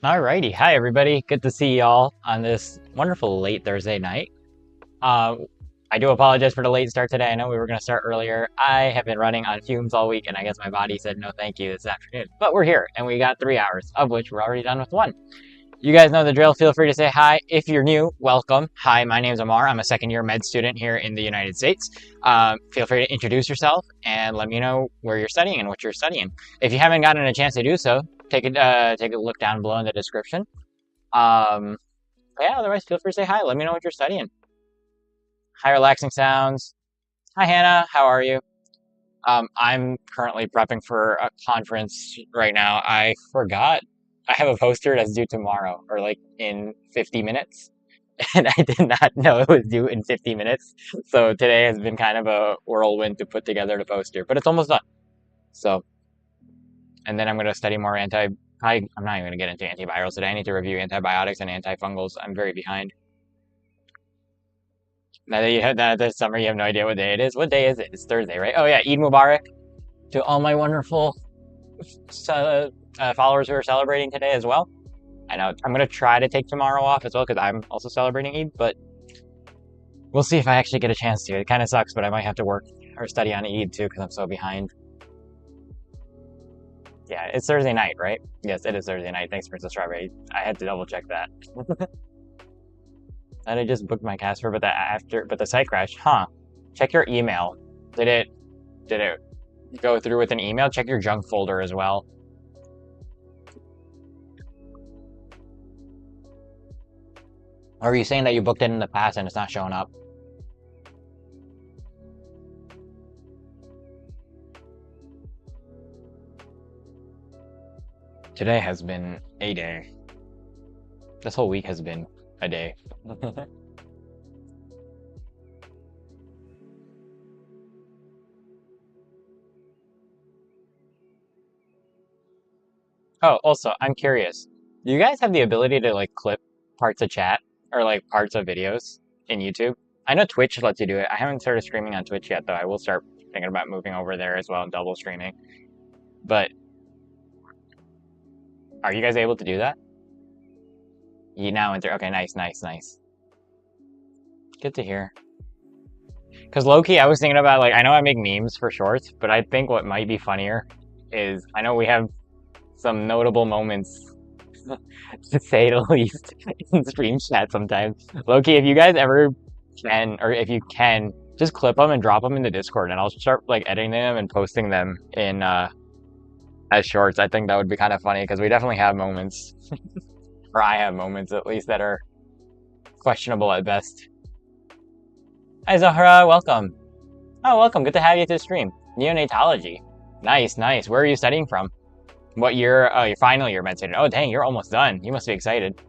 Alrighty, hi everybody. Good to see y'all on this wonderful late Thursday night. I do apologize for the late start today. I know we were going to start earlier. I have been running on fumes all week, and I guess my body said no thank you this afternoon. But we're here, and we got 3 hours, of which we're already done with 1. You guys know the drill. Feel free to say hi. If you're new, welcome. Hi, my name's Amar. I'm a second-year med student here in the United States. Feel free to introduce yourself and let me know where you're studying and what you're studying. If you haven't gotten a chance to do so, take a look down below in the description. Yeah, otherwise, feel free to say hi. Let me know what you're studying. Hi, relaxing sounds. Hi, Hannah. How are you? I'm currently prepping for a conference right now. I forgot. I have a poster that's due tomorrow, or like in 50 minutes. And I did not know it was due in 50 minutes. So today has been kind of a whirlwind to put together the poster, but it's almost done. So, and then I'm going to study more I'm not even going to get into antivirals today. I need to review antibiotics and antifungals. I'm very behind. Now that you had that this summer, you have no idea what day it is. What day is it? It's Thursday, right? Oh yeah, Eid Mubarak to all my wonderful followers who are celebrating today as well. I know I'm gonna try to take tomorrow off as well because I'm also celebrating Eid, but we'll see if I actually get a chance to. It kind of sucks, but I might have to work or study on Eid too because I'm so behind. Yeah, it's Thursday night, right? Yes, it is Thursday night. Thanks, Princess Strawberry. I had to double check that. And I just booked my Casper, but the site crashed. Huh. Check your email. Did it go through with an email? Check your junk folder as well. Or are you saying that you booked it in the past and it's not showing up? Today has been a day. This whole week has been a day. Oh, also, I'm curious. Do you guys have the ability to like clip parts of chat or like parts of videos in YouTube? I know Twitch lets you do it. I haven't started streaming on Twitch yet, though. I will start thinking about moving over there as well and double streaming. But are you guys able to do that? You now enter. Okay, nice, nice, nice. Good to hear. Because low-key, I was thinking about, like, I know I make memes for shorts, but I think what might be funnier is, I know we have some notable moments, to say the least, in stream chat sometimes. Low-key, if you guys ever can, or if you can, just clip them and drop them in the Discord, and I'll start, like, editing them and posting them in, as shorts. I think that would be kind of funny, because we definitely have moments, or I have moments, at least, that are questionable at best. Hi Zahra, welcome. Oh, welcome. Good to have you to the stream. Neonatology. Nice, nice. Where are you studying from? What year? Oh, your final year med student. Oh, dang, you're almost done. You must be excited.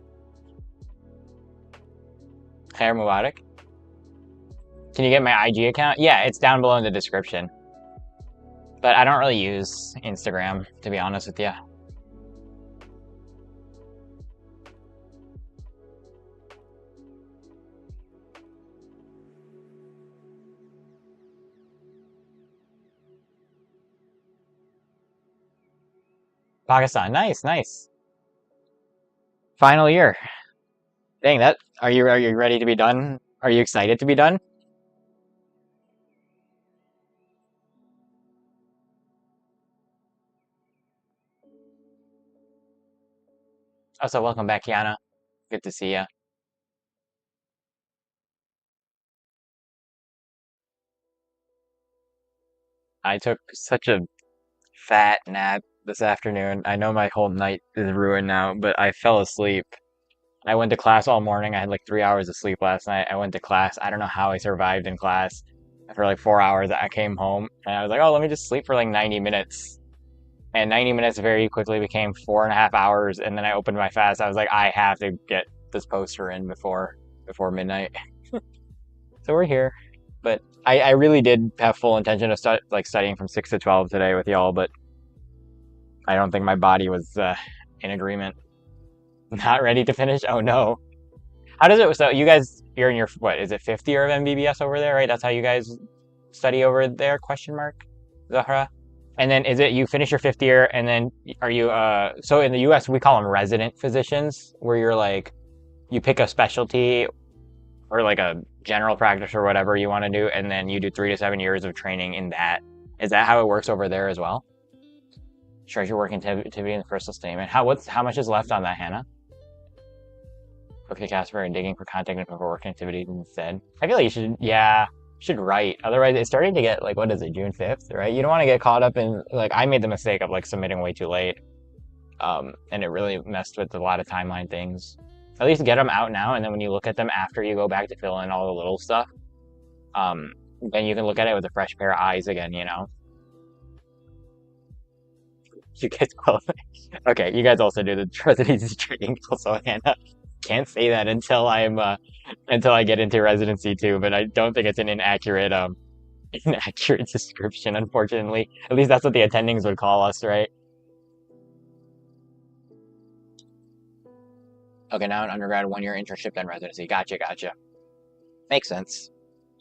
Khair Mubarak. Can you get my IG account? Yeah, it's down below in the description. But I don't really use Instagram, to be honest with you. Pakistan. Nice, nice. Final year. Dang, that are you ready to be done? Are you excited to be done? Also, welcome back, Kiana. Good to see you. I took such a fat nap this afternoon. I know my whole night is ruined now, but I fell asleep. I went to class all morning. I had like 3 hours of sleep last night. I went to class. I don't know how I survived in class. For like 4 hours, I came home and I was like, oh, let me just sleep for like 90 minutes. And 90 minutes very quickly became 4.5 hours. And then I opened my fast. I was like, I have to get this poster in before midnight. So we're here. But I really did have full intention of studying from 6 to 12 today with y'all, but I don't think my body was in agreement. Not ready to finish? Oh no. How does it, so you guys, you're in your, what, is it fifth year of MBBS over there, right? That's how you guys study over there, question mark, Zahra? And then is it, you finish your fifth year and then are you, so in the US we call them resident physicians, where you're like, you pick a specialty or like a general practice or whatever you want to do, and then you do 3 to 7 years of training in that. Is that how it works over there as well? Treasure work activity in the personal statement. How much is left on that, Hannah? Book the Casper and digging for contact info for work activity instead. I feel like you should, yeah, should write. Otherwise, it's starting to get like, what is it, June 5th, right? You don't want to get caught up in, like, I made the mistake of like submitting way too late. And it really messed with a lot of timeline things. At least get them out now, and then when you look at them after you go back to fill in all the little stuff, then you can look at it with a fresh pair of eyes again, you know? You guys qualify. Okay, you guys also do the residency training also, Hannah. Can't say that until until I get into residency too, but I don't think it's an inaccurate inaccurate description, unfortunately. At least that's what the attendings would call us, right? Okay, now an undergrad, 1 year internship, then residency. Gotcha, gotcha. Makes sense.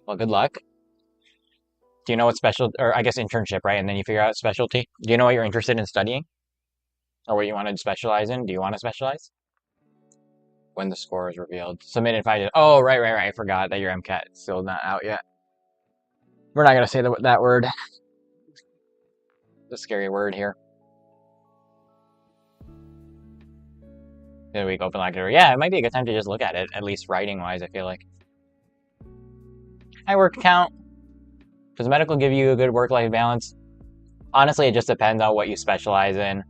Well, good luck. Do you know what special, or I guess internship, right? And then you figure out specialty. Do you know what you're interested in studying? Or what you want to specialize in? Do you want to specialize? When the score is revealed. Submit in 5 days. Oh, right. I forgot that your MCAT is still not out yet. We're not going to say that word. The scary word here. Good week, open lecture. Yeah, it might be a good time to just look at it, at least writing-wise, I feel like. High work count. Does medical give you a good work-life balance? Honestly, it just depends on what you specialize in.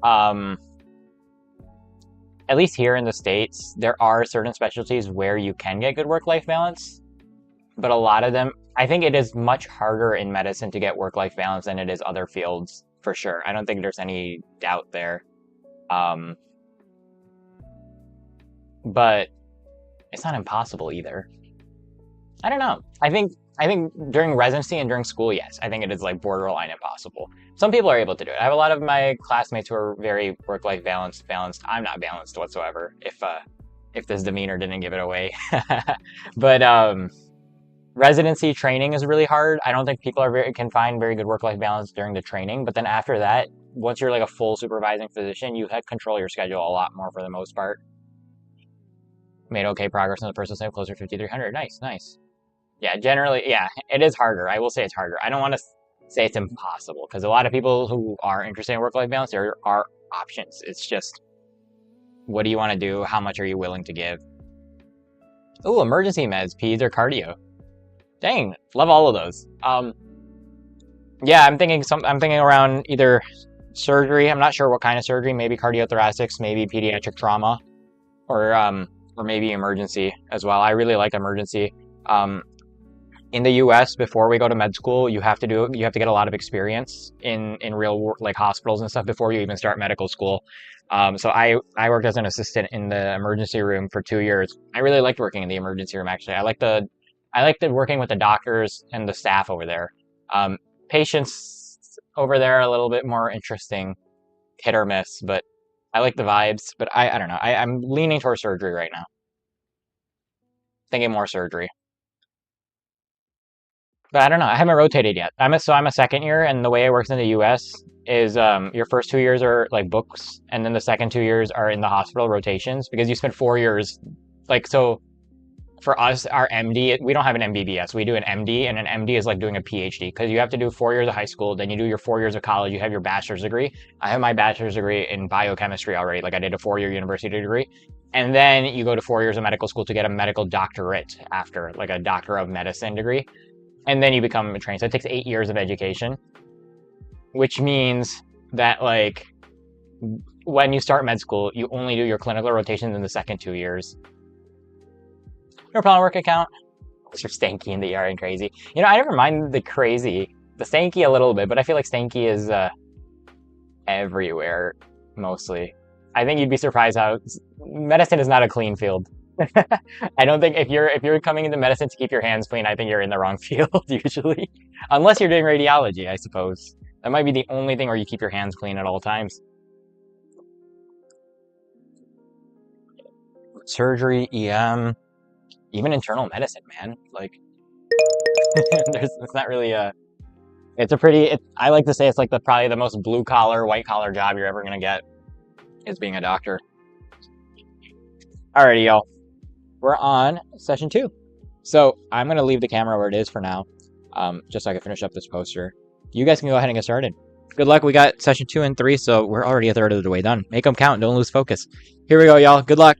At least here in the States, there are certain specialties where you can get good work-life balance, but a lot of them, I think it is much harder in medicine to get work-life balance than it is other fields, for sure. I don't think there's any doubt there. But it's not impossible either. I don't know. I think during residency and during school, yes, I think it is like borderline impossible. Some people are able to do it. I have a lot of my classmates who are very work-life balanced. I'm not balanced whatsoever, if this demeanor didn't give it away. But residency training is really hard. I don't think people can find very good work-life balance during the training. But then after that, once you're like a full supervising physician, you control your schedule a lot more for the most part. Made okay progress in the personal save, closer to 5,300. Nice. Yeah, generally, yeah, it is harder. I will say it's harder. I don't want to say it's impossible, because a lot of people who are interested in work-life balance, there are options. It's just, what do you want to do? How much are you willing to give? Ooh, emergency meds, peds, or cardio. Dang, love all of those. Yeah, I'm thinking around either surgery. I'm not sure what kind of surgery. Maybe cardiothoracics, maybe pediatric trauma, or maybe emergency as well. I really like emergency. In the US, before we go to med school, you have to get a lot of experience in real like hospitals and stuff before you even start medical school. So I worked as an assistant in the emergency room for 2 years. I really liked working in the emergency room, actually. I liked working with the doctors and the staff over there. Patients over there are a little bit more interesting, hit or miss, but I like the vibes. But I don't know. I'm leaning towards surgery right now. Thinking more surgery. But I don't know. I haven't rotated yet. I'm a second year, and the way it works in the US is your first 2 years are like books, and then the second 2 years are in the hospital rotations, because you spend 4 years, like, so for us, our MD, we don't have an MBBS. We do an MD, and an MD is like doing a PhD, because you have to do 4 years of high school, then you do your 4 years of college, you have your bachelor's degree. I have my bachelor's degree in biochemistry already. Like, I did a 4-year university degree. And then you go to 4 years of medical school to get a medical doctorate after, like a doctor of medicine degree. And then you become a trained. So it takes 8 years of education, which means that, like, when you start med school, you only do your clinical rotations in the second 2 years. No problem, work account. Mr. Stanky in the ER and crazy. You know, I never mind the stanky a little bit, but I feel like stanky is everywhere, mostly. I think you'd be surprised how medicine is not a clean field. I don't think if you're coming into medicine to keep your hands clean, I think you're in the wrong field usually, unless you're doing radiology, I suppose. That might be the only thing where you keep your hands clean at all times. Surgery, EM, even internal medicine, man. Like, it's not really a. It's a pretty. I like to say it's like probably the most blue collar, white collar job you're ever gonna get is being a doctor. Alrighty, y'all. We're on session 2. So I'm gonna leave the camera where it is for now, just so I can finish up this poster. You guys can go ahead and get started. Good luck. We got session 2 and 3, so we're already a third of the way done. Make them count. Don't lose focus. Here we go, y'all. Good luck.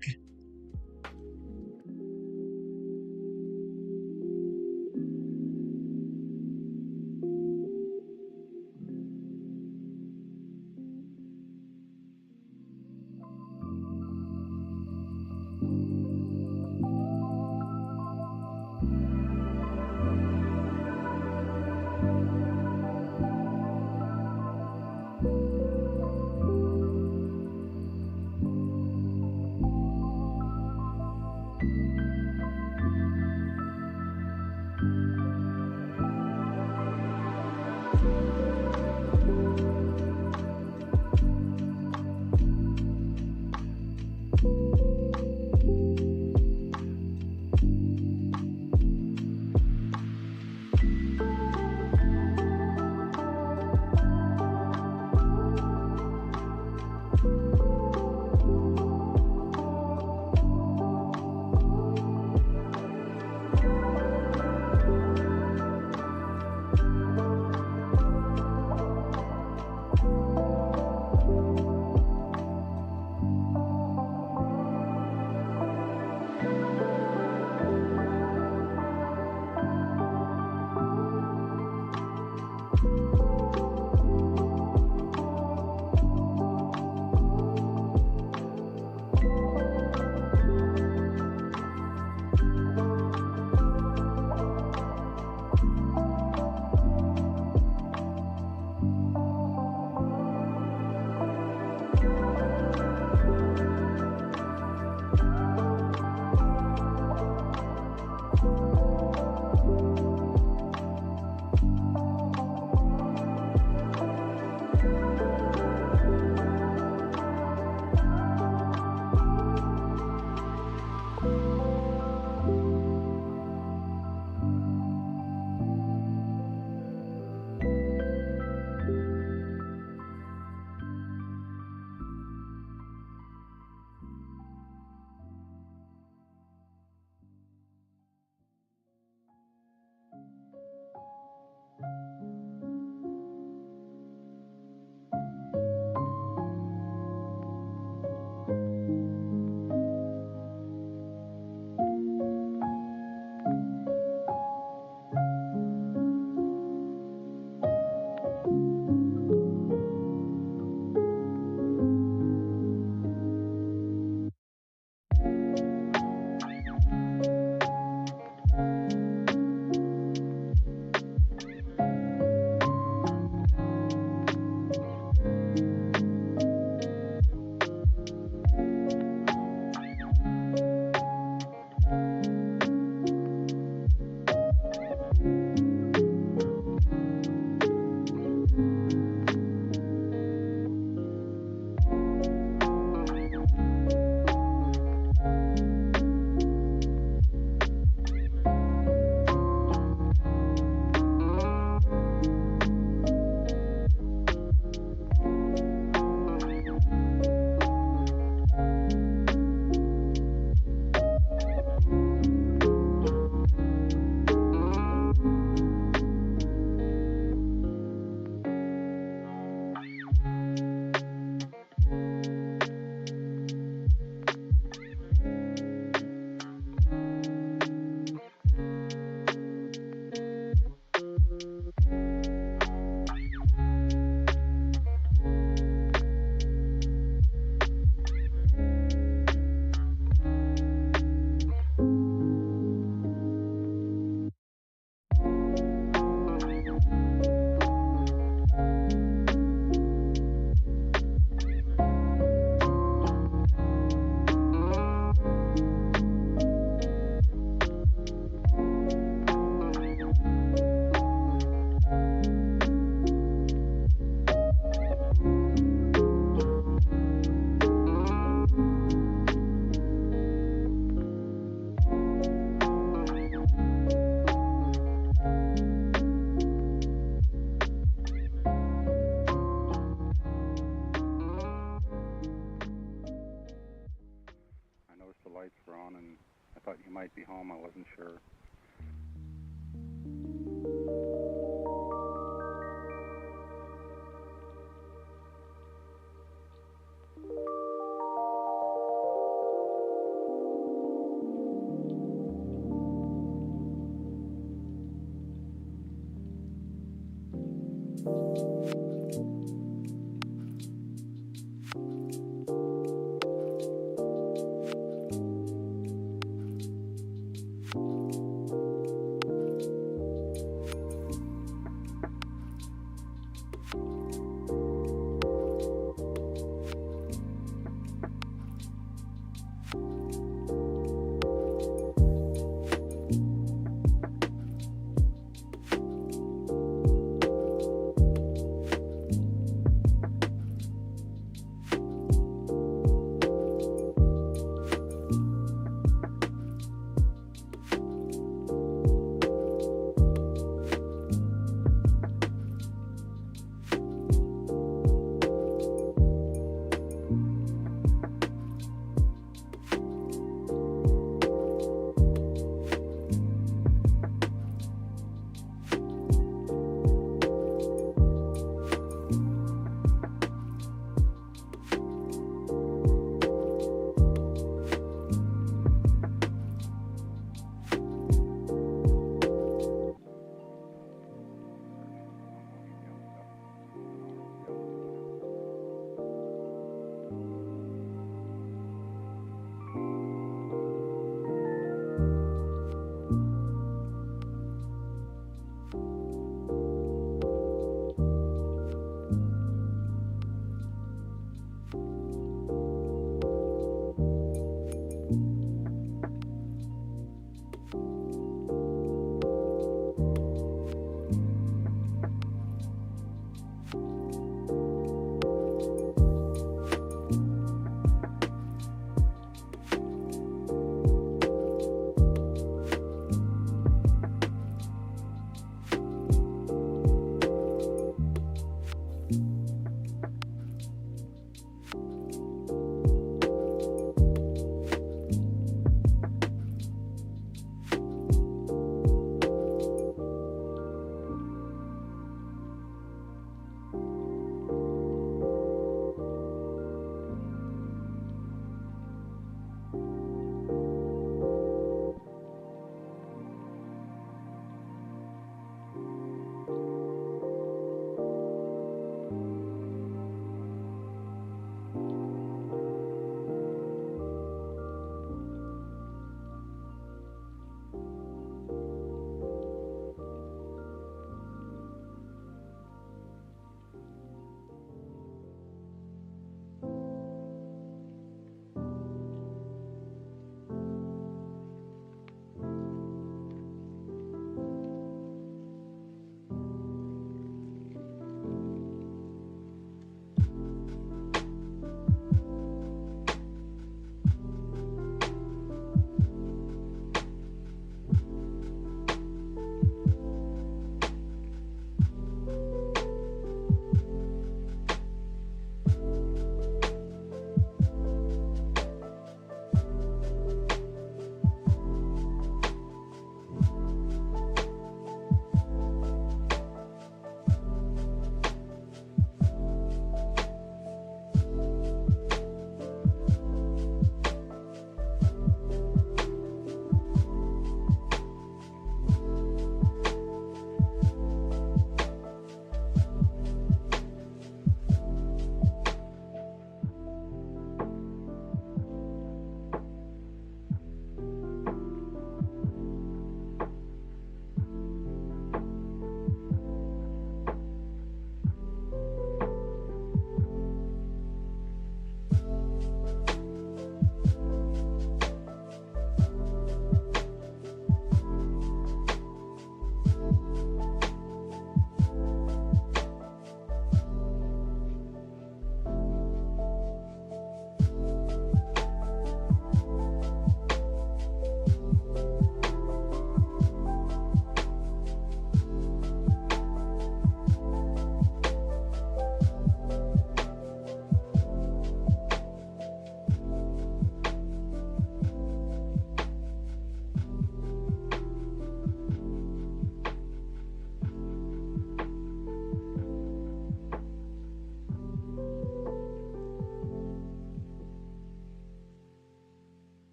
be sure.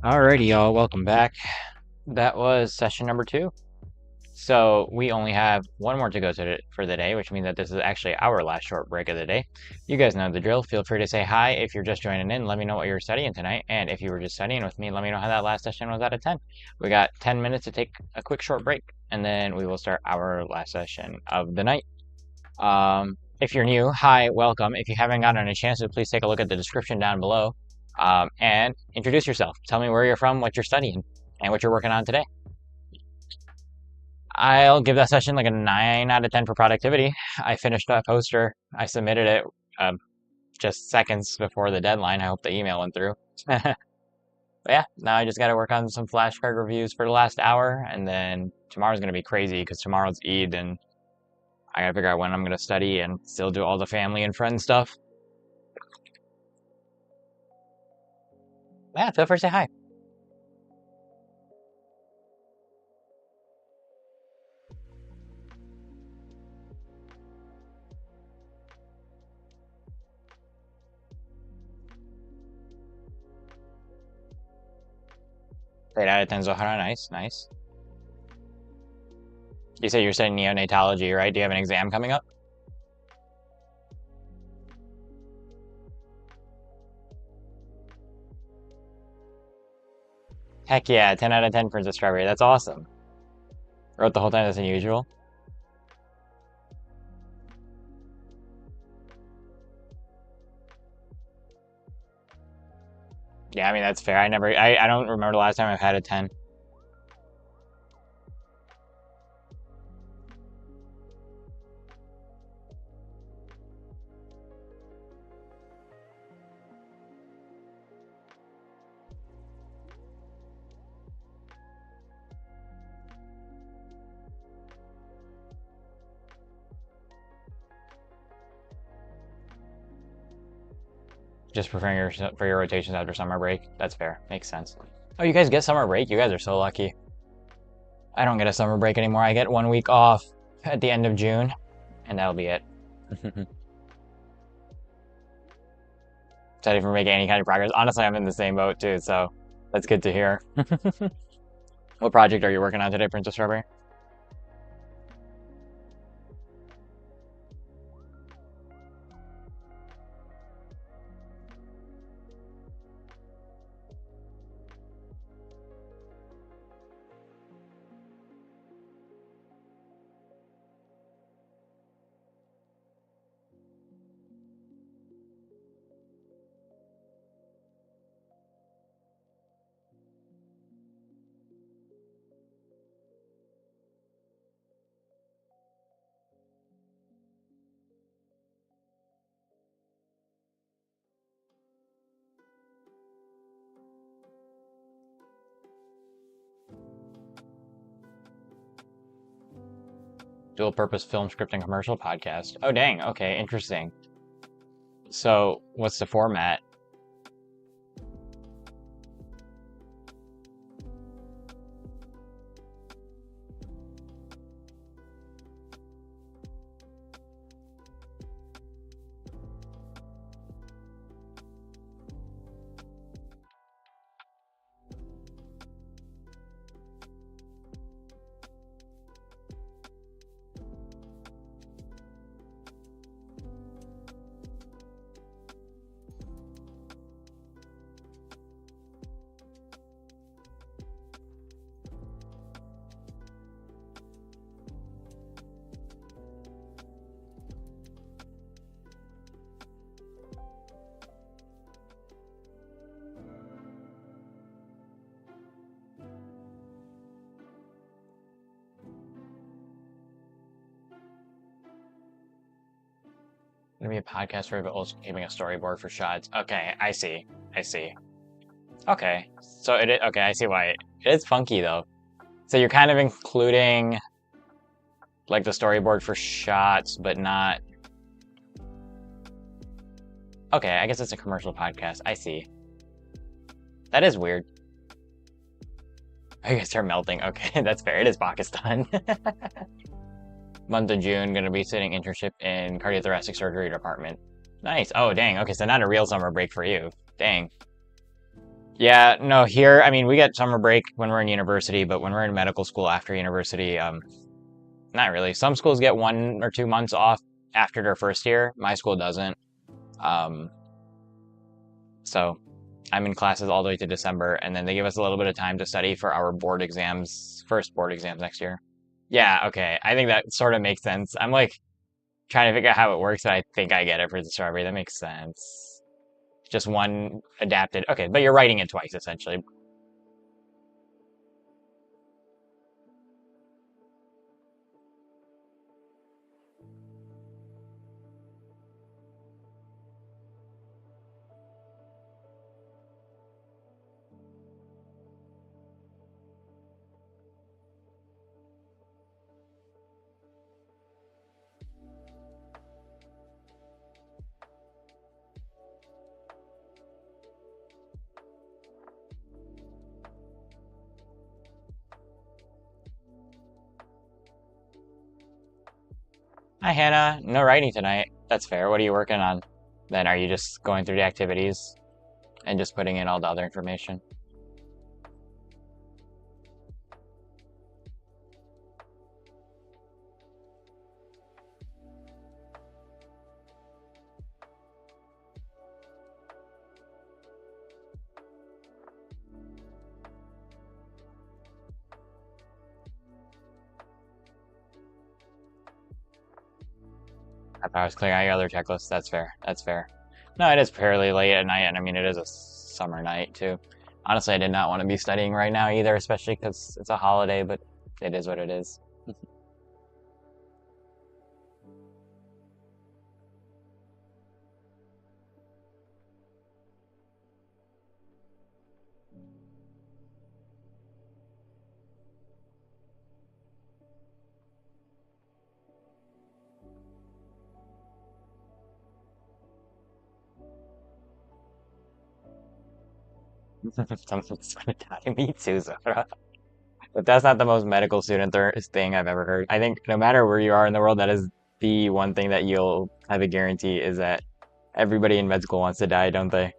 Alrighty, y'all, welcome back. That was session number 2. So we only have one more to go for the day, which means that this is actually our last short break of the day. You guys know the drill. Feel free to say hi if you're just joining in. Let me know what you're studying tonight. And if you were just studying with me, let me know how that last session was out of 10. We got 10 minutes to take a quick short break, and then we will start our last session of the night. If you're new, hi, welcome. If you haven't gotten a chance to, please take a look at the description down below. And introduce yourself. Tell me where you're from, what you're studying, and what you're working on today. I'll give that session like a 9 out of 10 for productivity. I finished that poster. I submitted it just seconds before the deadline. I hope the email went through. But yeah, now I just got to work on some flashcard reviews for the last hour, and then tomorrow's going to be crazy because tomorrow's Eid, and I got to figure out when I'm going to study and still do all the family and friend stuff. Yeah, feel free to say hi. Eight out of 10 Zohara, nice, nice. You say you're studying neonatology, right? Do you have an exam coming up? Heck yeah, 10 out of 10 Princess Strawberry. That's awesome. Wrote the whole time, that's unusual. Yeah, I mean, that's fair. I don't remember the last time I've had a 10. Just preparing for your rotations after summer break. That's fair. Makes sense. Oh, you guys get summer break? You guys are so lucky. I don't get a summer break anymore. I get 1 week off at the end of June, and that'll be it. Excited for making any kind of progress. Honestly, I'm in the same boat too, so that's good to hear. What project are you working on today, Princess Strawberry? Dual purpose film script and commercial podcast. Oh, dang. Okay, interesting. So, what's the format? Gonna be a podcast where we're also keeping a storyboard for shots. Okay, I see. I see. Okay, so okay, I see why. It is funky though. So you're kind of including like the storyboard for shots, but not. Okay, I guess it's a commercial podcast. I see. That is weird. I guess they're melting. Okay, that's fair. It is Pakistan. Month of June, gonna be sitting internship in cardiothoracic surgery department. Nice. Oh, dang. Okay, so not a real summer break for you. Dang. Yeah, no, here, I mean, we get summer break when we're in university, but when we're in medical school after university, not really. Some schools get 1 or 2 months off after their first year. My school doesn't. Um, so I'm in classes all the way to December, and then they give us a little bit of time to study for our board exams, first board exams next year. Yeah, okay. I think that sort of makes sense. I'm like trying to figure out how it works, but I think I get it for the strawberry. That makes sense. Just one adapted. Okay, but you're writing it twice essentially. Hi, Hannah. No writing tonight. That's fair. What are you working on? Then are you just going through the activities and just putting in all the other information? If I was clearing out your other checklist, that's fair. That's fair. No, it is fairly late at night, and I mean, it is a summer night too. Honestly, I did not want to be studying right now either, especially because it's a holiday, but it is what it is. Someone's gonna die. Me too, Zora. But that's not the most medical student thing I've ever heard. I think no matter where you are in the world, that is the one thing that you'll have a guarantee is that everybody in med school wants to die, don't they?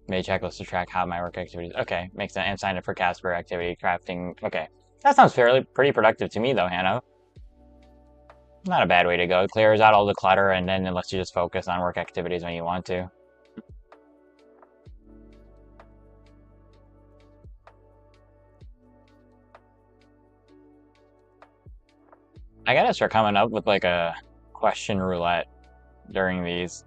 Made checklist to track how my work activities. Okay, makes sense. And signed up for Casper activity crafting. Okay, that sounds fairly pretty productive to me though, Hannah. Not a bad way to go. It clears out all the clutter and then it lets you just focus on work activities when you want to. I gotta start coming up with like a question roulette during these.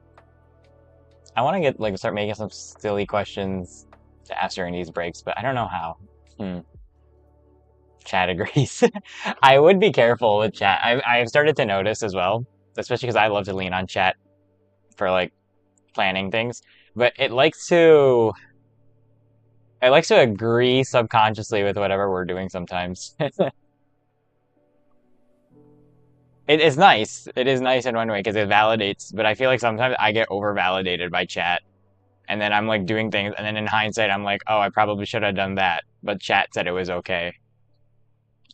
I want to get like start making some silly questions to ask during these breaks, but I don't know how. Hmm. Chat agrees. I would be careful with chat. I've started to notice as well, especially because I love to lean on chat for like planning things, but it likes to agree subconsciously with whatever we're doing sometimes. It is nice. It is nice in one way because it validates, but I feel like sometimes I get over validated by chat. And then I'm like doing things, and then in hindsight, I'm like, oh, I probably should have done that, but chat said it was okay.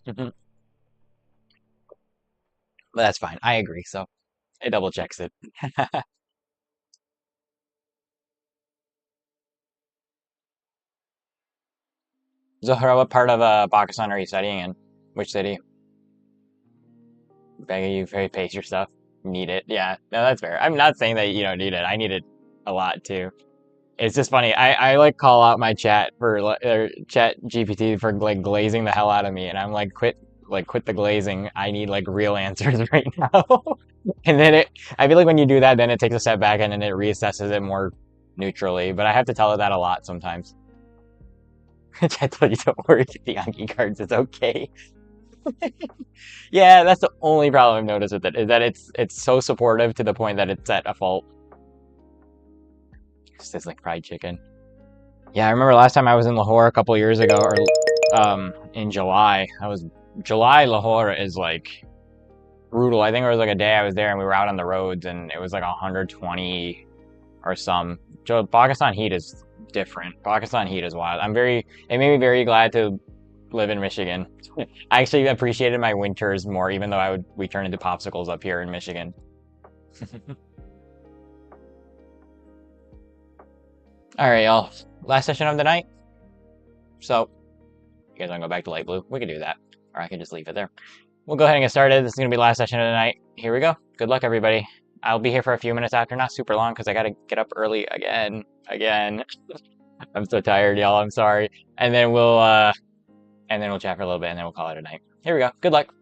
But that's fine. I agree. So it double checks it. Zohra, what part of Pakistan are you studying in? Which city? Begging you very pace your stuff. Need it. Yeah, no, that's fair. I'm not saying that you don't need it. I need it a lot too. It's just funny. I like call out my chat for or chat GPT for like glazing the hell out of me, and I'm like quit the glazing. I need like real answers right now. And then I feel like when you do that, then it takes a step back and then it reassesses it more neutrally. But I have to tell it that a lot sometimes. Chat told you don't worry, get the Yankee cards. It's okay. Yeah, that's the only problem I've noticed with it is that it's so supportive to the point that it's at a fault. Sizzling fried chicken. Yeah, I remember last time I was in Lahore a couple years ago, or in July. July. Lahore is like brutal. I think it was like a day I was there and we were out on the roads and it was like 120 or some. Pakistan heat is different. Pakistan heat is wild. It made me very glad to live in Michigan. I actually appreciated my winters more, even though we turn into popsicles up here in Michigan. All right, y'all. Last session of the night. So, you guys want to go back to light blue? We can do that. Or I can just leave it there. We'll go ahead and get started. This is going to be the last session of the night. Here we go. Good luck, everybody. I'll be here for a few minutes after, not super long, because I got to get up early again. Again. I'm so tired, y'all. I'm sorry. And then we'll chat for a little bit, and then we'll call it a night. Here we go. Good luck.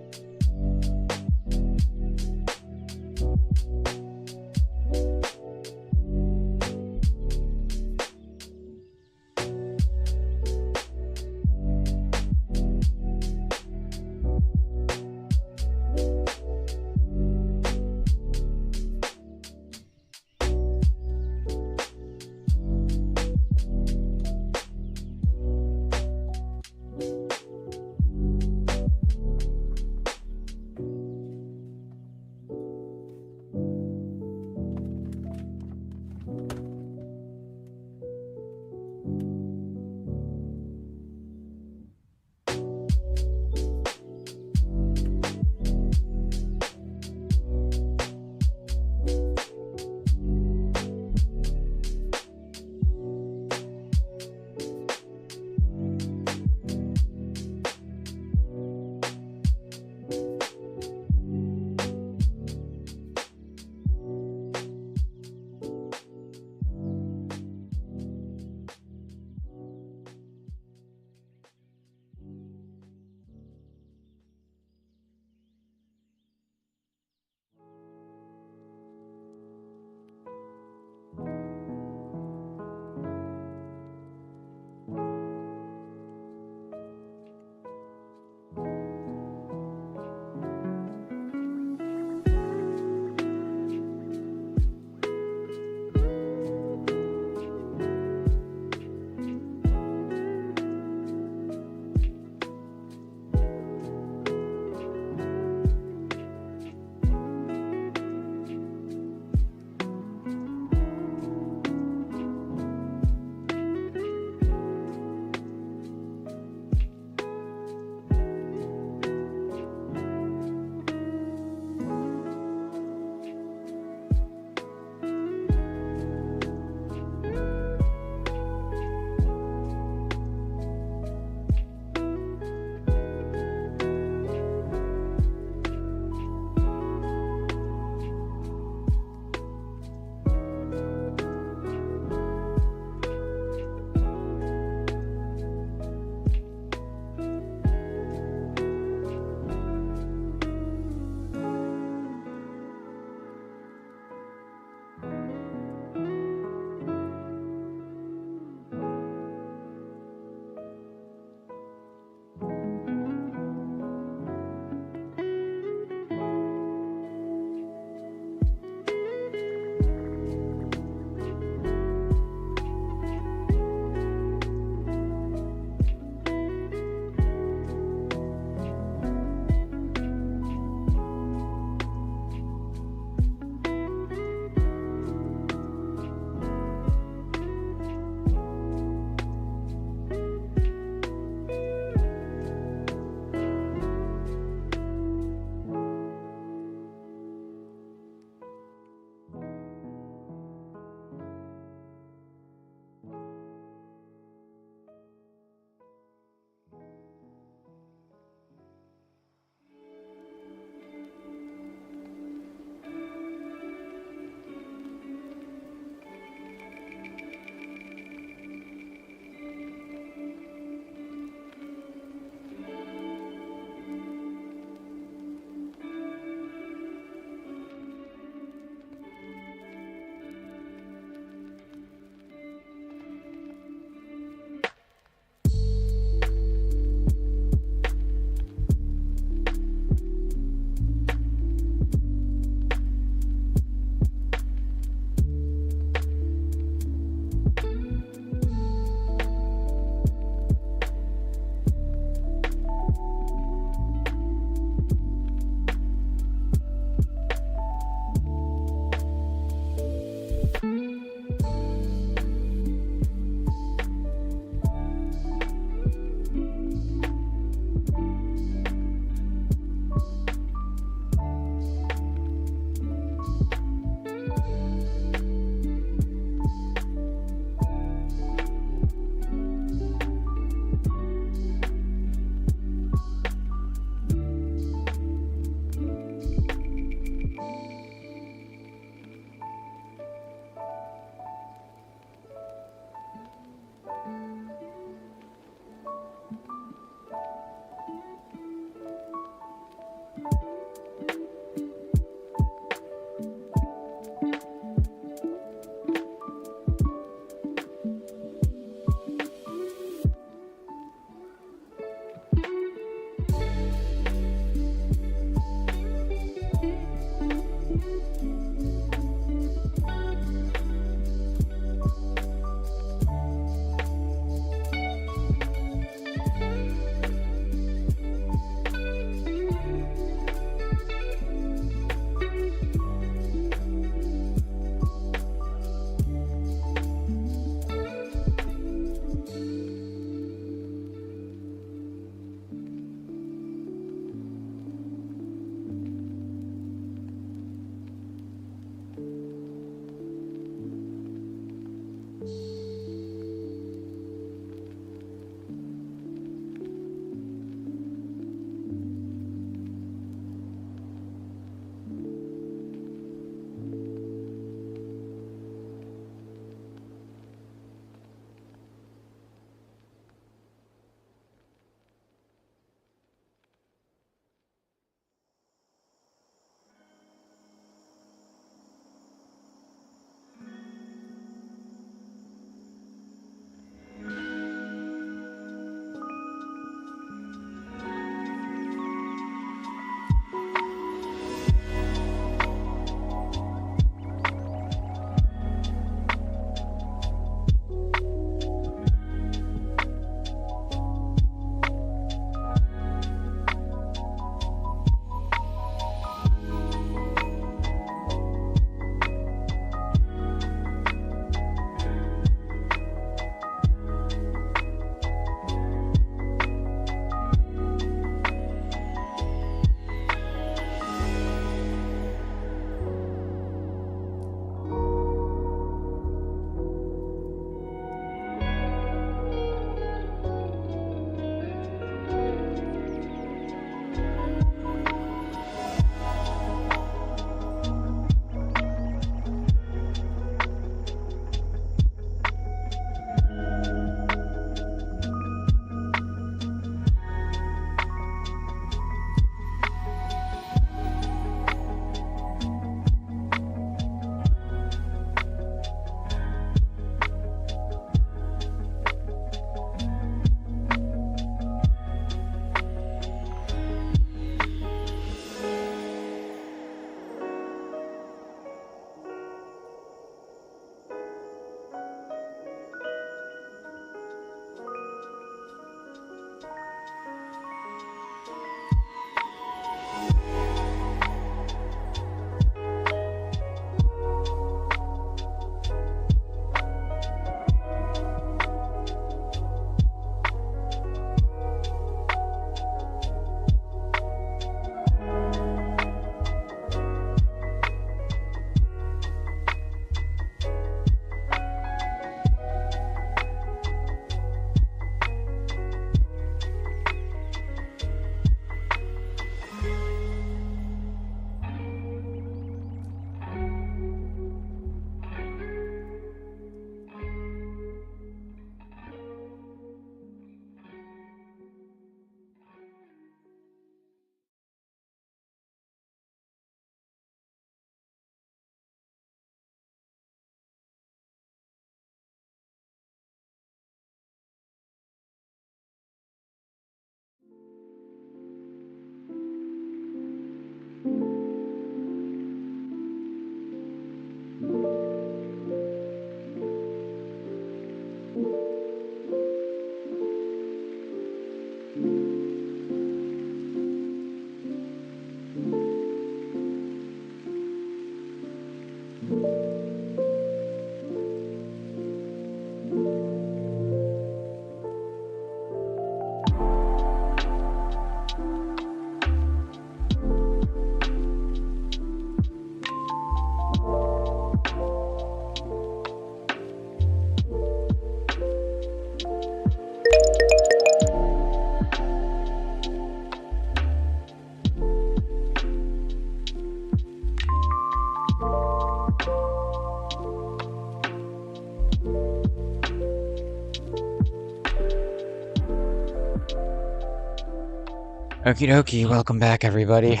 Okie dokie, welcome back everybody.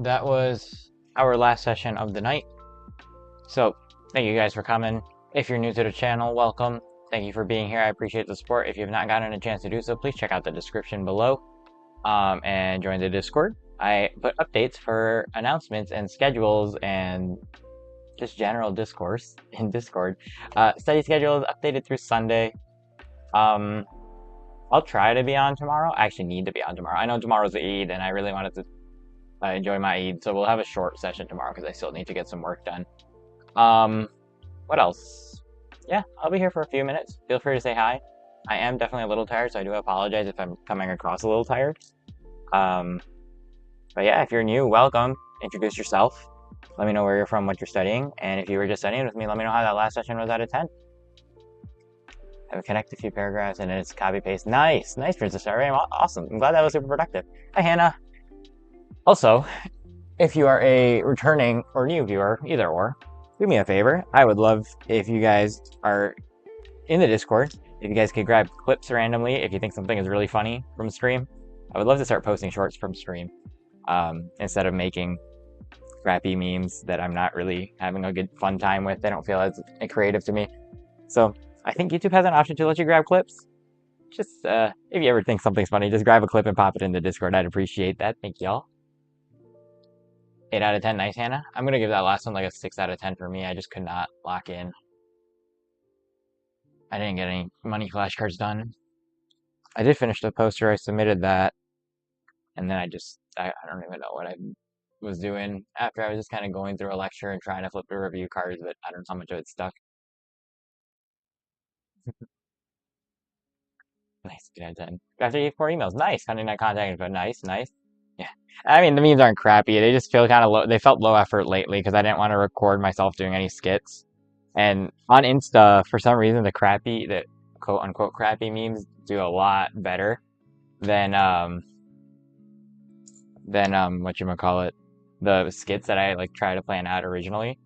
That was our last session of the night. So, thank you guys for coming. If you're new to the channel, welcome. Thank you for being here. I appreciate the support. If you have not gotten a chance to do so, please check out the description below and join the Discord. I put updates for announcements and schedules and just general discourse in Discord. Study schedule is updated through Sunday. Um, I'll try to be on tomorrow. I actually need to be on tomorrow. I know tomorrow's the Eid, and I really wanted to enjoy my Eid, so we'll have a short session tomorrow because I still need to get some work done. What else? Yeah, I'll be here for a few minutes. Feel free to say hi. I am definitely a little tired, so I do apologize if I'm coming across a little tired. Um, but yeah, if you're new, welcome. Introduce yourself. Let me know where you're from, what you're studying, and if you were just studying with me, let me know how that last session was out of 10. I would connect a few paragraphs and it's copy paste. Nice, nice, Princess Starry. Awesome. I'm glad that was super productive. Hi, Hannah. Also, if you are a returning or new viewer, either or, do me a favor. I would love if you guys are in the Discord, if you guys could grab clips randomly if you think something is really funny from stream. I would love to start posting shorts from stream instead of making crappy memes that I'm not really having a good fun time with. They don't feel as creative to me. So I think YouTube has an option to let you grab clips. Just if you ever think something's funny, just grab a clip and pop it in the Discord. I'd appreciate that. Thank y'all. 8 out of 10. Nice, Hannah. I'm gonna give that last one like a 6 out of 10 for me. I just could not lock in. I didn't get any money flashcards done. I did finish the poster. I submitted that, and then I don't even know what I was doing after. I was just kind of going through a lecture and trying to flip the review cards, but I don't know how much of it stuck. Nice, 8 out of 10. After you 4 emails. Nice. Hunting that contact info. Nice, nice. Yeah. I mean, the memes aren't crappy. They just feel kind of low. They felt low effort lately because I didn't want to record myself doing any skits. And on Insta, for some reason, the quote unquote crappy memes do a lot better than whatchamacallit, the skits that I like try to plan out originally.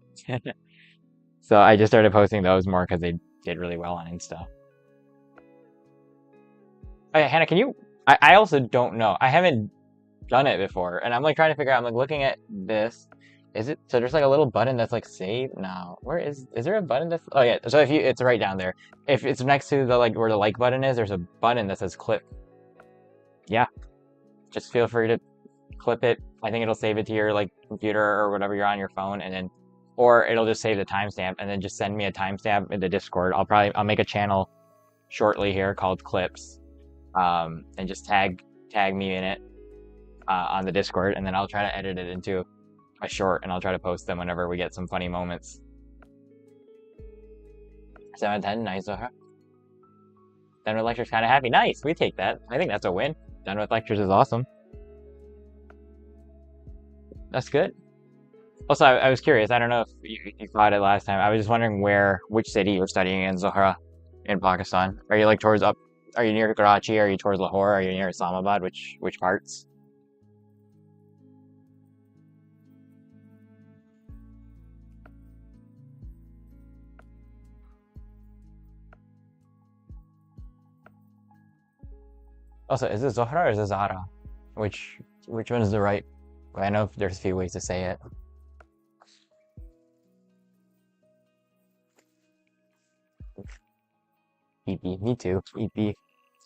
So I just started posting those more because they did really well on Insta. Oh, yeah, Hannah, can you? I also don't know. I haven't done it before, and I'm like trying to figure out. I'm like looking at this. Is it so? There's like a little button that's like save now. Where is there a button that's? Oh yeah. So if you, it's right down there. If it's next to the like where the like button is, there's a button that says clip. Yeah. Just feel free to clip it. I think it'll save it to your like computer or whatever you're on your phone, and then, or it'll just save the timestamp, and then just send me a timestamp in the Discord. I'll make a channel shortly here called Clips, and just tag me in it on the Discord, and then I'll try to edit it into a short, and I'll try to post them whenever we get some funny moments. 7 out of 10, nice. Done with lectures, kind of happy. Nice, we take that. I think that's a win. Done with lectures is awesome. That's good. Also, I was curious. I don't know if you caught it last time. I was just wondering which city you're studying in, Zohra, in Pakistan. Are you like towards up? Are you near Karachi? Are you towards Lahore? Are you near Islamabad? Which parts? Also, is it Zohra or is it Zahra? Which one is the right? I know there's a few ways to say it. EP, me too. EP.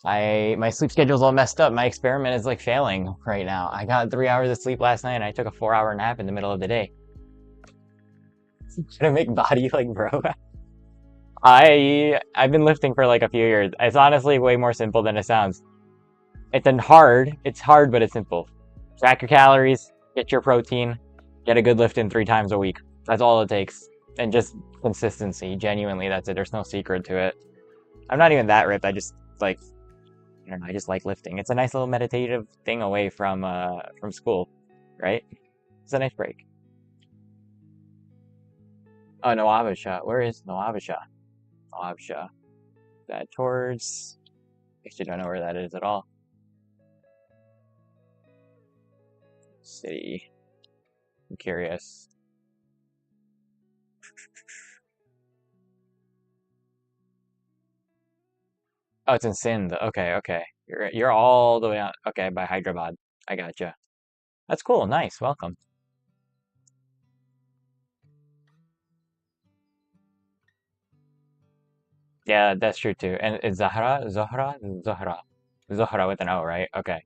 My sleep schedule's all messed up. My experiment is like failing right now. I got 3 hours of sleep last night and I took a 4-hour nap in the middle of the day. Should I make body like bro? I've been lifting for like a few years. It's honestly way more simple than it sounds. It's hard, but it's simple. Track your calories, get your protein, get a good lift in 3 times a week. That's all it takes. And just consistency. Genuinely, that's it. There's no secret to it. I'm not even that ripped. I just like, I don't know, I just like lifting. It's a nice little meditative thing away from school, right? It's a nice break. Oh, Nawabshah. Where is Nawabshah? Nawabshah. That towards... Actually, don't know where that is at all. City. I'm curious. Oh, it's in Sindh. Okay, okay. You're all the way out. Okay, by Hyderabad. I gotcha. That's cool. Nice. Welcome. Yeah, that's true too. And it's Zohra with an O, right? Okay.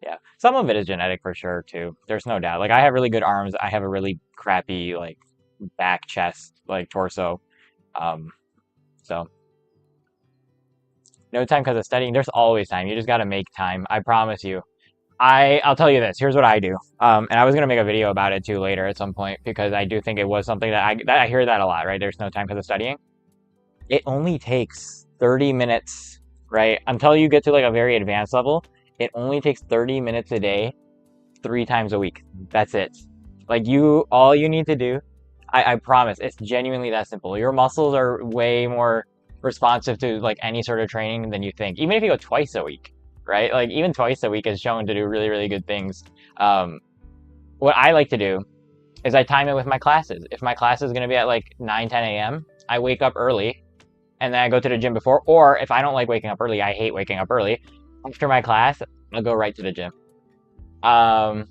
Yeah. Some of it is genetic for sure too. There's no doubt. Like I have really good arms. I have a really crappy like back, chest, like torso. Um, so no time because of studying. There's always time. You just got to make time. I promise you. I'll tell you this. Here's what I do. And I was gonna make a video about it too later at some point because I do think it was something that I hear that a lot, right? There's no time because of studying. It only takes 30 minutes, right? Until you get to like a very advanced level, it only takes 30 minutes a day, 3 times a week. That's it. Like all you need to do, I promise, it's genuinely that simple. Your muscles are way more responsive to like any sort of training than you think. Even if you go twice a week, right? Like even twice a week is shown to do really, really good things. Um, what I like to do is I time it with my classes. If my class is going to be at like 9, 10 a.m., I wake up early and then I go to the gym before. Or if I don't like waking up early, I hate waking up early. After my class, I'll go right to the gym. Um,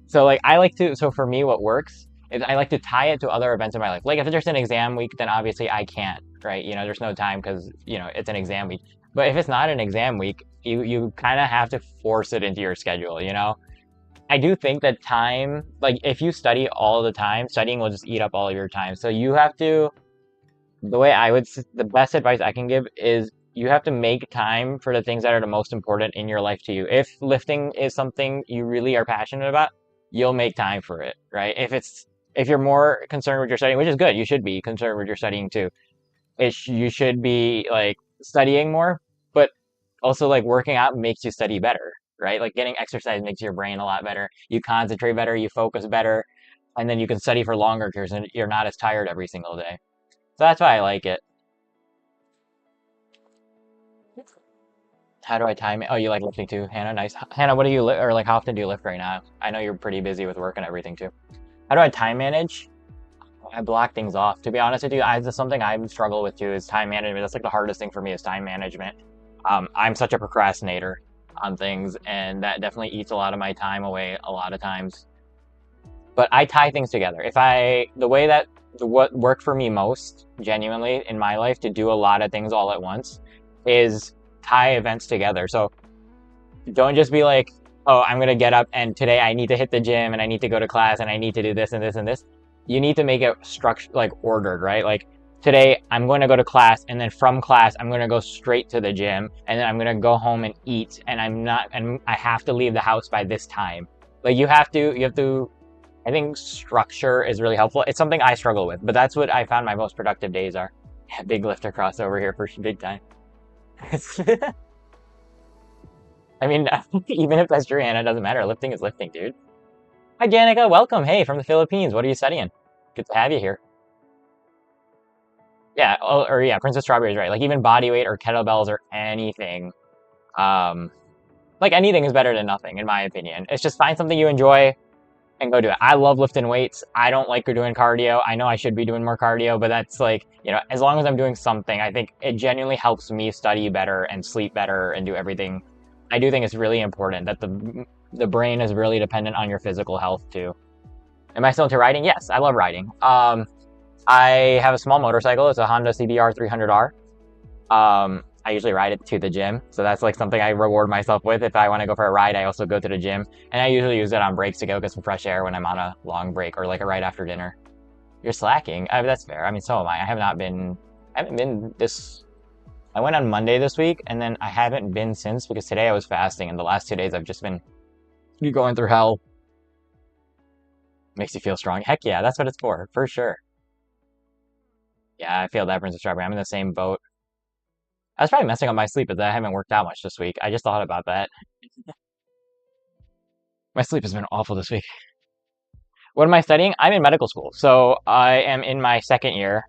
so like I like to. So for me, what works is I like to tie it to other events in my life. Like if it's just an exam week, then obviously I can't, right? You know, there's no time because it's an exam week. But if it's not an exam week, you kind of have to force it into your schedule. I do think that time, like if you study all the time, studying will just eat up all of your time. So you have to the way the best advice I can give is you have to make time for the things that are the most important in your life to you. If lifting is something you really are passionate about, you'll make time for it, right? If you're more concerned with your studying, which is good, you should be concerned with your studying too. You should be like studying more, but also like working out makes you study better, right? Like getting exercise makes your brain a lot better. You concentrate better, you focus better, and then you can study for longer because you're not as tired every single day. So that's why I like it. How do I time it? Oh, you like lifting too, Hannah? Nice. Hannah, what do you lift, or like how often do you lift right now? I know you're pretty busy with work and everything too. How do I time manage? I block things off. To be honest with you, that's something I struggle with too is time management. That's like the hardest thing for me is time management. I'm such a procrastinator on things, and that definitely eats a lot of my time away a lot of times. But I tie things together. The way that what worked for me most, genuinely, in my life to do a lot of things all at once is tie events together. So don't just be like, oh, I'm going to get up and today I need to hit the gym and I need to go to class and I need to do this and this and this. You need to make it structured, like ordered, right? Like today I'm going to go to class and then from class I'm going to go straight to the gym and then I'm going to go home and eat and I have to leave the house by this time. Like you have to I think structure is really helpful. It's something I struggle with, but that's what I found my most productive days are. Yeah, big lifter crossover here for big time. I mean, even if that's true, Anna, it doesn't matter. Lifting is lifting, dude. Hi, Janica. Welcome. Hey, from the Philippines. What are you studying? Good to have you here. Yeah, or yeah, Princess Strawberry is right. Like even body weight or kettlebells or anything. Um, like anything is better than nothing, in my opinion. It's just find something you enjoy and go do it. I love lifting weights. I don't like doing cardio. I know I should be doing more cardio, but that's like, as long as I'm doing something, I think it genuinely helps me study better and sleep better and do everything. I do think it's really important that the brain is really dependent on your physical health too. Am I still into riding? Yes, I love riding. I have a small motorcycle. It's a Honda CBR 300R. I usually ride it to the gym. So that's like something I reward myself with. If I want to go for a ride, I also go to the gym. And I usually use it on breaks to go get some fresh air when I'm on a long break or like a right after dinner. You're slacking. That's fair. I mean, so am I. I haven't been this. I went on Monday this week and then I haven't been since because today I was fasting and the last 2 days I've just been going through hell. Makes you feel strong. Heck yeah, that's what it's for sure. Yeah, I feel that, Princess Strawberry. I'm in the same boat. I was probably messing up my sleep, but I haven't worked out much this week. I just thought about that. My sleep has been awful this week. What am I studying? I'm in medical school. So I am in my second year.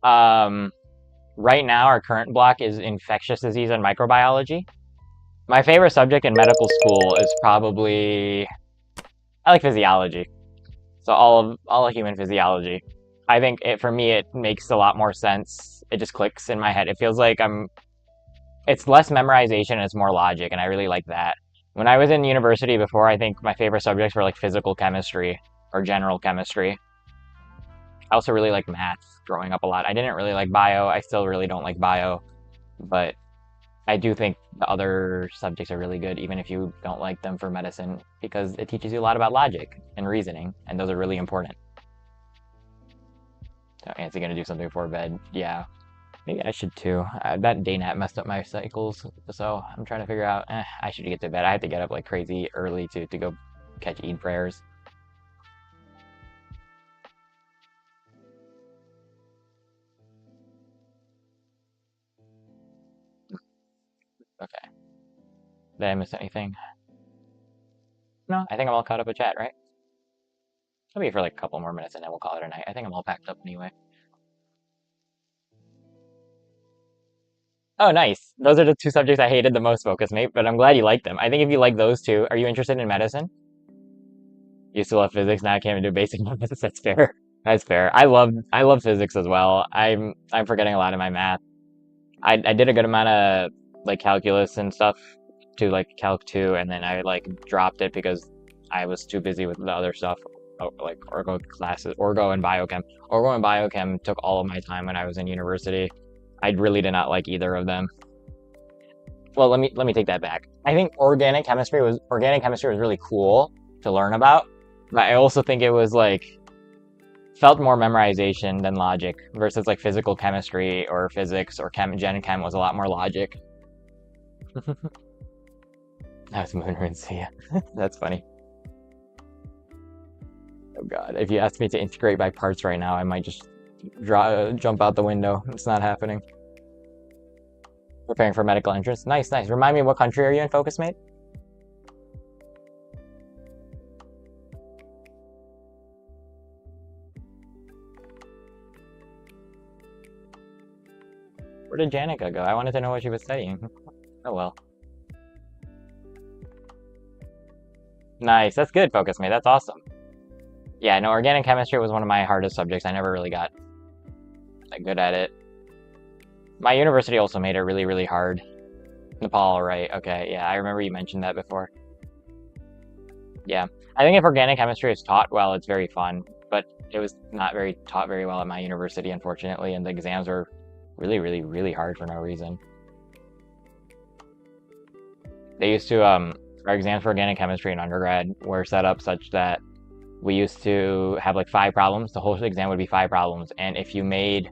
Right now, our current block is infectious disease and microbiology. My favorite subject in medical school is probably... I like physiology. So all of human physiology. I think for me, it makes a lot more sense. It just clicks in my head. It feels like it's less memorization and it's more logic, and I really like that. When I was in university before, I think my favorite subjects were like physical chemistry or general chemistry. I also really liked math growing up a lot. I didn't really like bio. I still really don't like bio, but I do think the other subjects are really good, even if you don't like them for medicine, because it teaches you a lot about logic and reasoning, and those are really important. So, Nancy gonna do something before bed? Yeah, maybe I should too. That day nap messed up my cycles, so I'm trying to figure out. I should get to bed. I have to get up like crazy early to go catch Eid prayers. Okay. Did I miss anything? No, I think I'm all caught up with chat, right? I'll be for like a couple more minutes and then we'll call it a night. I think I'm all packed up anyway. Oh, nice. Those are the two subjects I hated the most, Focus Mate, but I'm glad you like them. I think if you like those two, are you interested in medicine? You still love physics, now I can't even do basic maths. That's fair. That's fair. I love physics as well. I'm forgetting a lot of my math. I did a good amount of like calculus and stuff to like Calc 2, and then I like dropped it because I was too busy with the other stuff, like Orgo classes, Orgo and Biochem. Orgo and Biochem took all of my time when I was in university. I really did not like either of them. Well, let me take that back. I think organic chemistry was really cool to learn about, but I also think it was like felt more memorization than logic versus like physical chemistry or physics or gen chem was a lot more logic. That was Moon Runes, yeah. That's funny. Oh god, if you asked me to integrate by parts right now, I might just jump out the window. It's not happening. Preparing for medical entrance. Nice, nice. Remind me, what country are you in, Focus Mate? Where did Janica go? I wanted to know what she was studying. Oh well. Nice. That's good, Focus Mate. That's awesome. Yeah, no, organic chemistry was one of my hardest subjects. I never really got like good at it. My university also made it really, really hard. Nepal, right? Okay, yeah, I remember you mentioned that before. Yeah, I think if organic chemistry is taught well, it's very fun, but it was not very taught very well at my university, unfortunately, and the exams were really, really, really hard for no reason. They used to, our exams for organic chemistry in undergrad were set up such that we used to have like 5 problems. The whole exam would be 5 problems, and if you made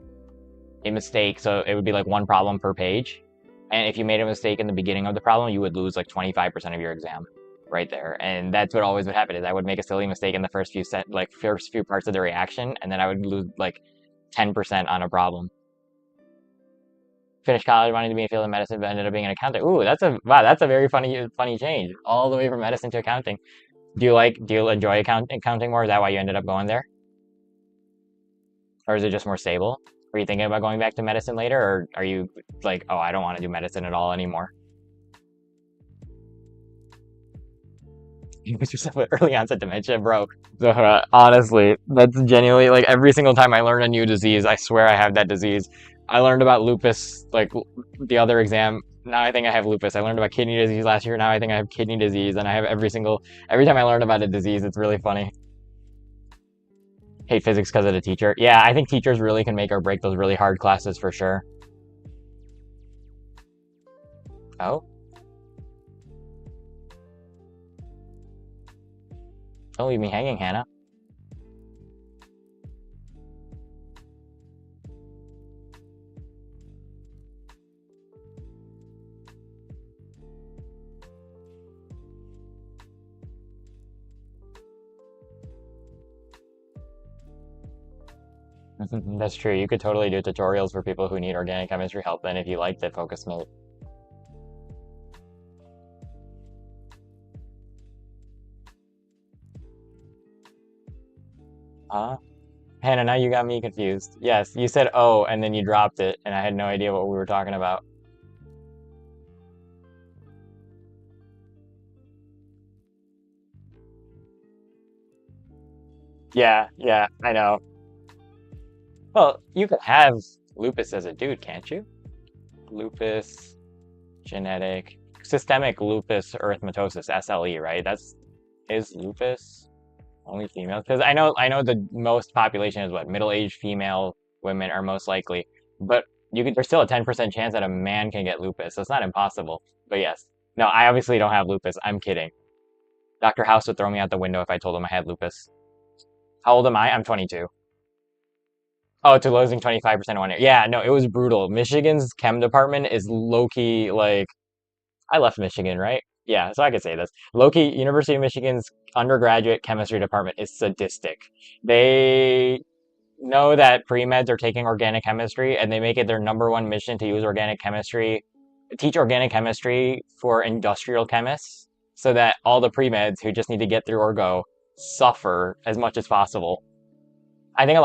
a mistake, so it would be like 1 problem per page, and if you made a mistake in the beginning of the problem, you would lose like 25% of your exam right there. And that's what always would happen is I would make a silly mistake in the first few parts of the reaction, and then I would lose like 10% on a problem. Finished college wanting to be in the field of medicine, but ended up being an accountant. Ooh, that's a very funny change, all the way from medicine to accounting. Do you enjoy accounting more? Is that why you ended up going there, or is it just more stable? Are you thinking about going back to medicine later, or are you like, oh, I don't want to do medicine at all anymore? You yourself with early onset dementia, bro. So, honestly, that's genuinely like every single time I learn a new disease, I swear I have that disease. I learned about lupus like the other exam. Now I think I have lupus. I learned about kidney disease last year. Now I think I have kidney disease, and I have every time I learn about a disease, it's really funny. Hate physics because of the teacher. Yeah, I think teachers really can make or break those really hard classes for sure. Oh, don't leave me hanging, Hannah. That's true. You could totally do tutorials for people who need organic chemistry help then if you liked it, Focus Mate. Huh? Hannah, now you got me confused. Yes, you said oh, and then you dropped it, and I had no idea what we were talking about. Yeah, yeah, I know. Well, you could have lupus as a dude, can't you? Lupus, genetic. systemic lupus erythematosus, SLE, right? Is lupus only females? Because I know the most population is what, middle-aged female women are most likely, but there's still a 10% chance that a man can get lupus, so it's not impossible. But yes, no, I obviously don't have lupus. I'm kidding. Dr. House would throw me out the window if I told him I had lupus. How old am I? I'm 22. Oh, to losing 25% in 1 year. Yeah, no, it was brutal. Michigan's chem department is low-key, like, I left Michigan, right? Yeah, so I could say this. Low-key, University of Michigan's undergraduate chemistry department is sadistic. They know that pre-meds are taking organic chemistry, and they make it their number one mission to use organic chemistry, teach organic chemistry for industrial chemists, so that all the pre-meds who just need to get through Orgo suffer as much as possible. I think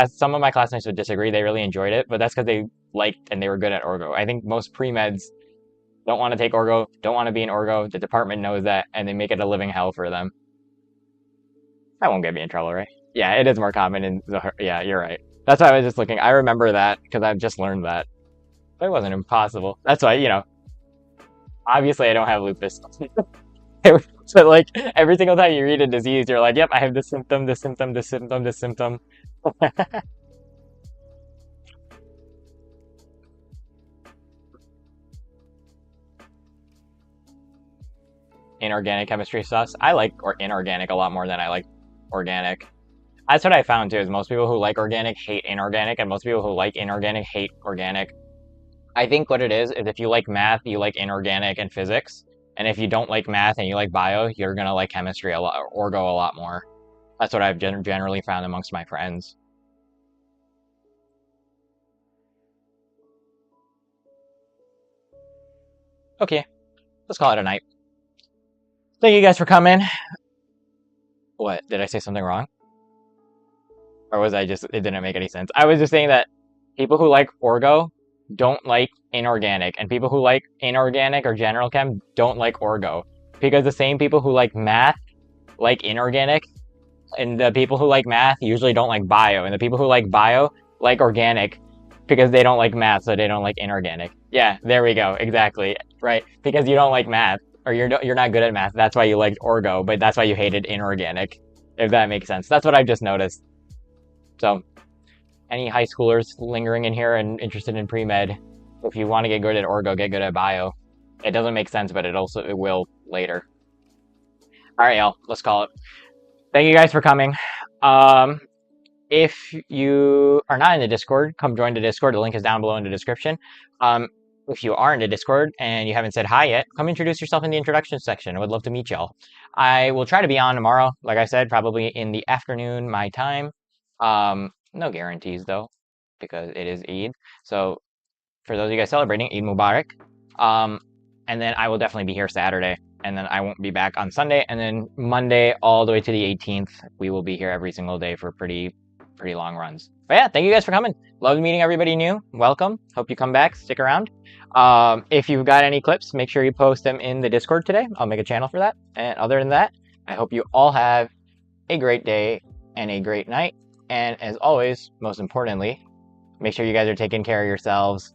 some of my classmates would disagree. They really enjoyed it, but that's because they liked and they were good at Orgo. I think most pre-meds don't want to take Orgo, don't want to be in Orgo. The department knows that, and they make it a living hell for them. That won't get me in trouble, right? Yeah, it is more common in the... Yeah, you're right. That's why I was just looking. I remember that because I've just learned that. But it wasn't impossible. That's why, obviously I don't have lupus. But like, every single time you read a disease, you're like, yep, I have this symptom, this symptom, this symptom, this symptom. Inorganic chemistry stuff. I like inorganic a lot more than I like organic. That's what I found too, is most people who like organic hate inorganic, and most people who like inorganic hate organic. I think what it is if you like math, you like inorganic and physics. And if you don't like math and you like bio, you're gonna like chemistry a lot, or orgo a lot more. That's what I've generally found amongst my friends. Okay, let's call it a night. Thank you guys for coming. What, did I say something wrong? Or was I just, it didn't make any sense. I was just saying that people who like orgo don't like inorganic, and people who like inorganic or general chem don't like orgo. Because the same people who like math like inorganic, and the people who like math usually don't like bio, and the people who like bio like organic because they don't like math, so they don't like inorganic. Yeah, there we go, exactly, right? Because you don't like math, or you're not good at math, that's why you liked orgo, but that's why you hated inorganic, if that makes sense. That's what I've just noticed. So, any high schoolers lingering in here and interested in pre-med, if you want to get good at orgo, get good at bio. It doesn't make sense, but it will later. Alright, y'all, let's call it. Thank you guys for coming. If you are not in the Discord, come join the Discord. The link is down below in the description. If you are in the Discord and you haven't said hi yet, come introduce yourself in the introduction section. I would love to meet y'all. I will try to be on tomorrow, like I said, probably in the afternoon, my time. No guarantees though, because it is Eid. So for those of you guys celebrating, Eid Mubarak. And then I will definitely be here Saturday, and then I won't be back on Sunday, and then Monday all the way to the 18th, we will be here every single day for pretty long runs. But yeah, thank you guys for coming. Loved meeting everybody new. Welcome. Hope you come back. Stick around. If you've got any clips, make sure you post them in the Discord today. I'll make a channel for that. And other than that, I hope you all have a great day and a great night. And as always, most importantly, make sure you guys are taking care of yourselves.